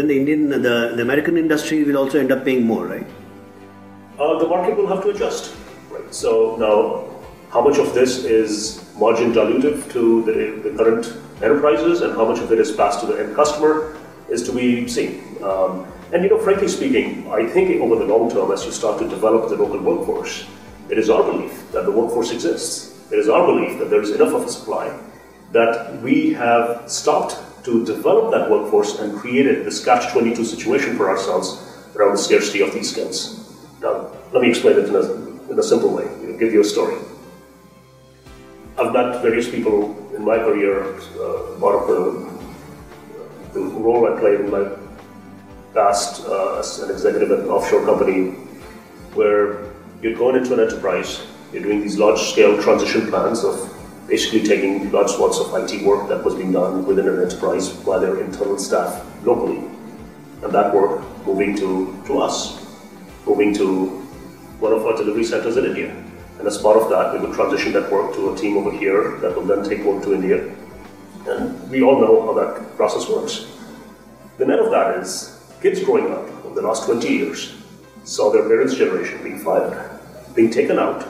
then the American industry will also end up paying more, right? The market will have to adjust, right? So now, how much of this is margin dilutive to the current enterprises and how much of it is passed to the end customer is to be seen. And frankly speaking, I think over the long term, as you start to develop the local workforce, it is our belief that the workforce exists. It is our belief that there is enough of a supply that we have stopped to develop that workforce and created this catch-22 situation for ourselves around the scarcity of these skills. Now, let me explain it in a simple way. I'll give you a story. I've met various people in my career, part of the role I played in my past as an executive at an offshore company, where you're going into an enterprise, you're doing these large-scale transition plans of basically taking large swaths of IT work that was being done within an enterprise by their internal staff locally, and that work moving to us, moving to one of our delivery centers in India. And as part of that, we will transition that work to a team over here that will then take work to India. And we all know how that process works. The net of that is kids growing up over the last 20 years saw their parents' generation being fired, being taken out,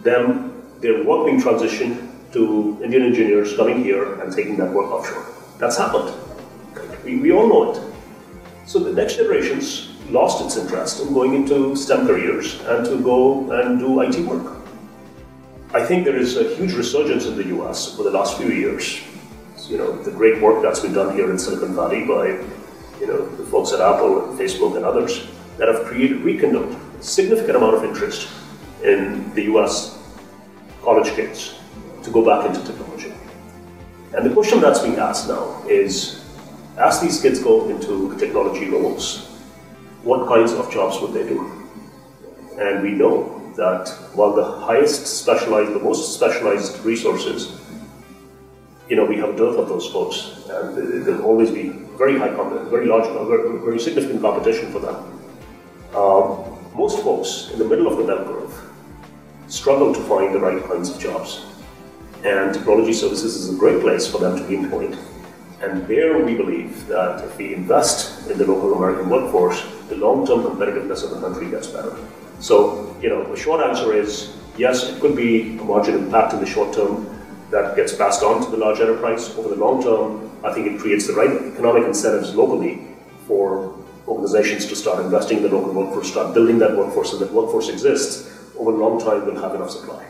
their work being transitioned to Indian engineers coming here and taking that work offshore. That's happened. We all know it. So the next generation's lost its interest in going into STEM careers and to go and do IT work. I think there is a huge resurgence in the US over the last few years. The great work that's been done here in Silicon Valley by the folks at Apple and Facebook and others that have rekindled a significant amount of interest in the US college kids to go back into technology. And the question that's being asked now is, as these kids go into technology roles, what kinds of jobs would they do? And we know that while the most specialized resources, we have a dearth of those folks, and there'll always be very high competition, very significant competition for them. Most folks in the middle of the bell curve struggle to find the right kinds of jobs, and technology services is a great place for them to be employed. And there we believe that if we invest in the local American workforce, the long-term competitiveness of the country gets better. So, the short answer is, yes, it could be a margin impact in the short term that gets passed on to the large enterprise. Over the long term, I think it creates the right economic incentives locally for organizations to start investing in the local workforce, start building that workforce, and that workforce exists. Over a long time, we'll have enough supply.